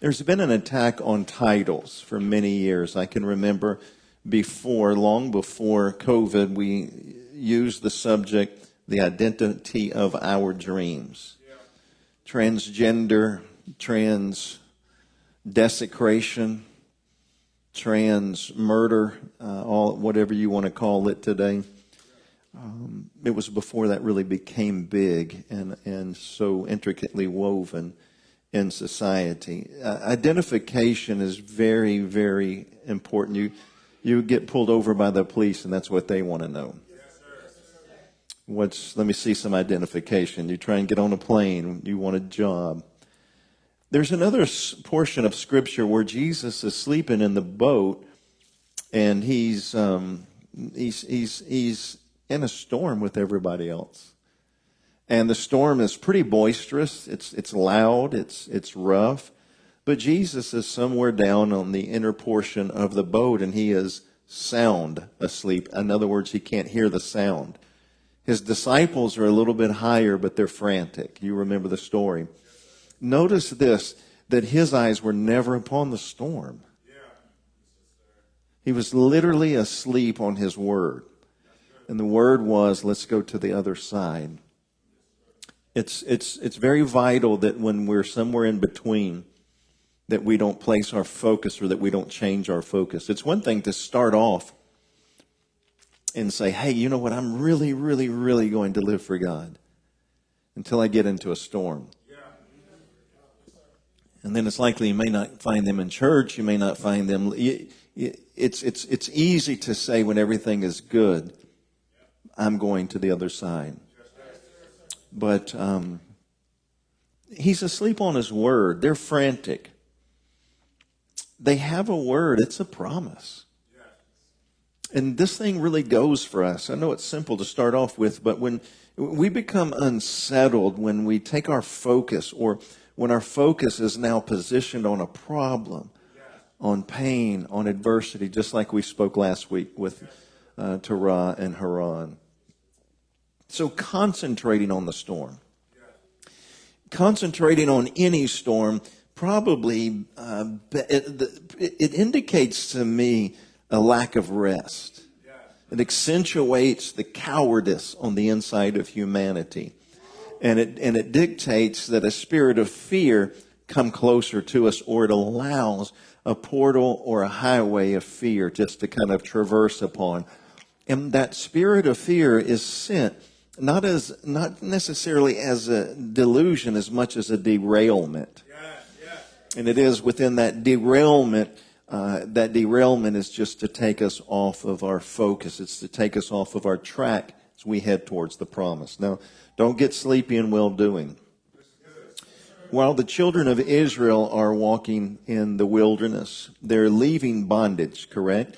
There's been an attack on titles for many years. I can remember long before COVID, we used the subject, the identity of our dreams. Transgender, trans desecration, trans murder, all whatever you want to call it today. It was before that really became big and so intricately woven in society. Identification is very, very important. You get pulled over by the police, and that's what they want to know. Let me see some identification. You try and get on a plane. You want a job. There's another portion of Scripture where Jesus is sleeping in the boat, and he's in a storm with everybody else. And the storm is pretty boisterous. It's loud. It's rough. But Jesus is somewhere down on the inner portion of the boat, and he is sound asleep. In other words, he can't hear the sound. His disciples are a little bit higher, but they're frantic. You remember the story. Notice this, that his eyes were never upon the storm. He was literally asleep on his word. And the word was, let's go to the other side. It's very vital that when we're somewhere in between, that we don't place our focus or that we don't change our focus. It's one thing to start off and say, hey, you know what, I'm really, really, really going to live for God until I get into a storm. And then it's likely you may not find them in church. You may not find them. It's easy to say when everything is good, I'm going to the other side. But he's asleep on his word. They're frantic. They have a word. It's a promise. And this thing really goes for us. I know it's simple to start off with, but when we become unsettled, when we take our focus, or when our focus is now positioned on a problem, on pain, on adversity, just like we spoke last week with Terah and Haran. So concentrating on the storm, concentrating on any storm, probably it indicates to me a lack of rest. It accentuates the cowardice on the inside of humanity. And it dictates that a spirit of fear come closer to us, or it allows a portal or a highway of fear just to kind of traverse upon. And that spirit of fear is sent not necessarily as a delusion as much as a derailment. And it is within that derailment is just to take us off of our focus. It's to take us off of our track as we head towards the promise. Now, don't get sleepy in well-doing. While the children of Israel are walking in the wilderness, they're leaving bondage, correct?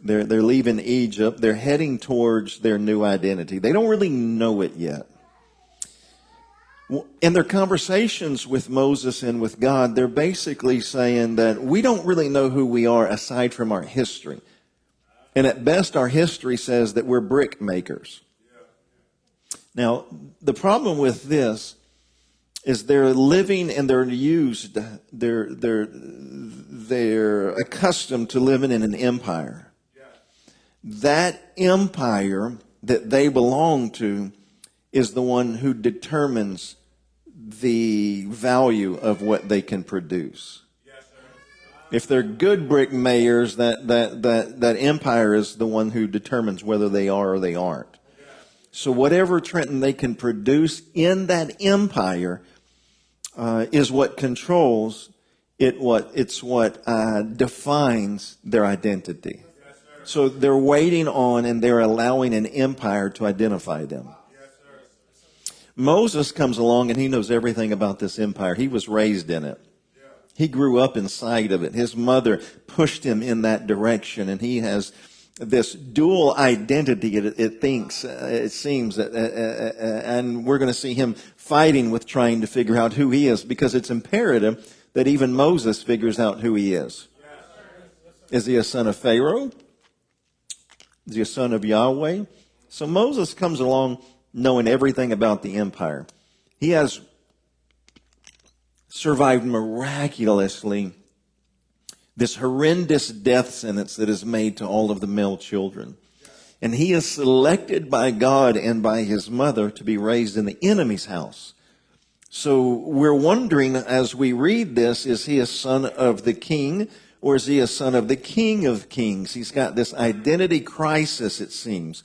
They're leaving Egypt. They're heading towards their new identity. They don't really know it yet. In their conversations with Moses and with God, they're basically saying that we don't really know who we are aside from our history. And at best, our history says that we're brick makers. Now, the problem with this is they're living and they're accustomed to living in an empire. That empire that they belong to is the one who determines the value of what they can produce. If they're good brick mayors, that empire is the one who determines whether they are or they aren't. So whatever Trenton they can produce in that empire is what controls it. It's what defines their identity. So they're waiting on and they're allowing an empire to identify them. Moses comes along and he knows everything about this empire. He was raised in it. He grew up inside of it. His mother pushed him in that direction, and he has this dual identity. It seems, and we're going to see him fighting with trying to figure out who he is, because it's imperative that even Moses figures out who he is. Is he a son of Pharaoh? Is he a son of Yahweh? So Moses comes along knowing everything about the empire. He has survived miraculously this horrendous death sentence that is made to all of the male children. And he is selected by God and by his mother to be raised in the enemy's house. So we're wondering as we read this, is he a son of the king or is he a son of the King of Kings? He's got this identity crisis, it seems.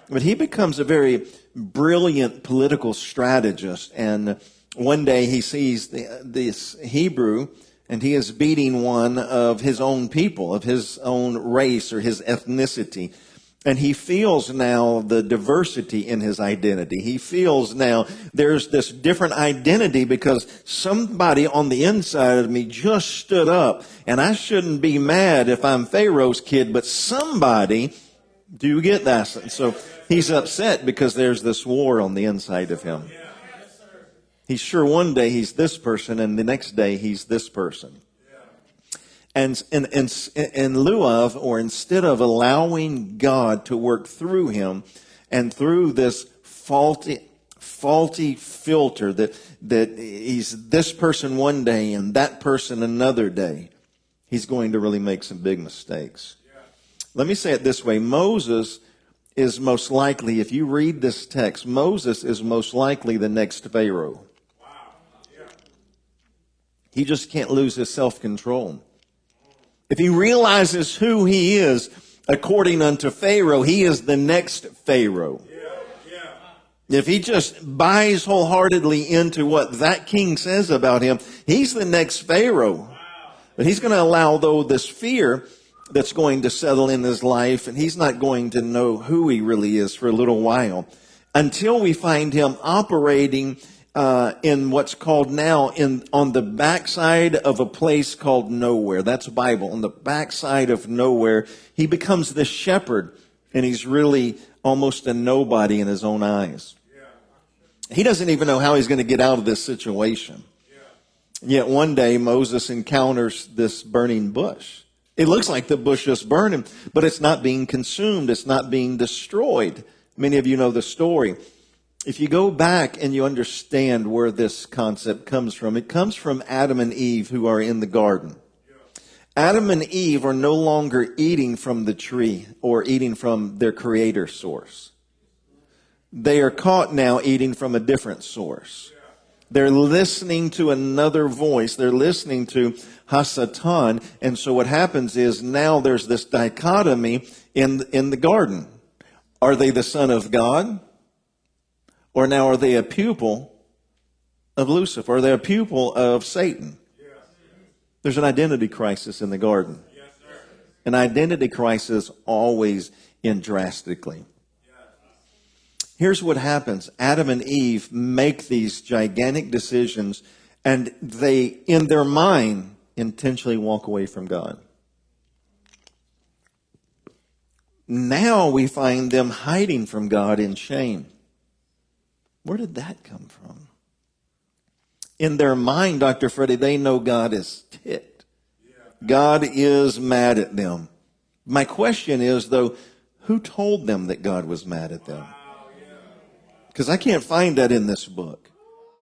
But he becomes a very brilliant political strategist. And one day he sees this Hebrew, and he is beating one of his own people, of his own race or his ethnicity. And he feels now the diversity in his identity. He feels now there's this different identity because somebody on the inside of me just stood up. And I shouldn't be mad if I'm Pharaoh's kid, but somebody, do you get that? And so he's upset because there's this war on the inside of him. He's sure one day he's this person and the next day he's this person. And in lieu of, or instead of allowing God to work through him and through this faulty filter that he's this person one day and that person another day, he's going to really make some big mistakes. Let me say it this way. Moses is most likely, if you read this text, Moses is most likely the next Pharaoh. He just can't lose his self-control. If he realizes who he is, according unto Pharaoh, he is the next Pharaoh. If he just buys wholeheartedly into what that king says about him, he's the next Pharaoh. But he's going to allow, though, this fear that's going to settle in his life, and he's not going to know who he really is for a little while until we find him operating in what's called now on the backside of a place called nowhere. That's Bible. On the backside of nowhere, he becomes the shepherd, and he's really almost a nobody in his own eyes. He doesn't even know how he's going to get out of this situation. Yet one day Moses encounters this burning bush. It looks like the bush is burning, but it's not being consumed. It's not being destroyed. Many of you know the story. If you go back and you understand where this concept comes from, it comes from Adam and Eve who are in the garden. Adam and Eve are no longer eating from the tree or eating from their creator source. They are caught now eating from a different source. They're listening to another voice. They're listening to Hasatan. And so what happens is now there's this dichotomy in the garden. Are they the son of God? Or now are they a pupil of Lucifer? Are they a pupil of Satan? There's an identity crisis in the garden. An identity crisis always ends drastically. Here's what happens. Adam and Eve make these gigantic decisions, and they, in their mind, intentionally walk away from God. Now we find them hiding from God in shame. Where did that come from? In their mind, Dr. Freddie, they know God is ticked. God is mad at them. My question is, though, who told them that God was mad at them? Because I can't find that in this book.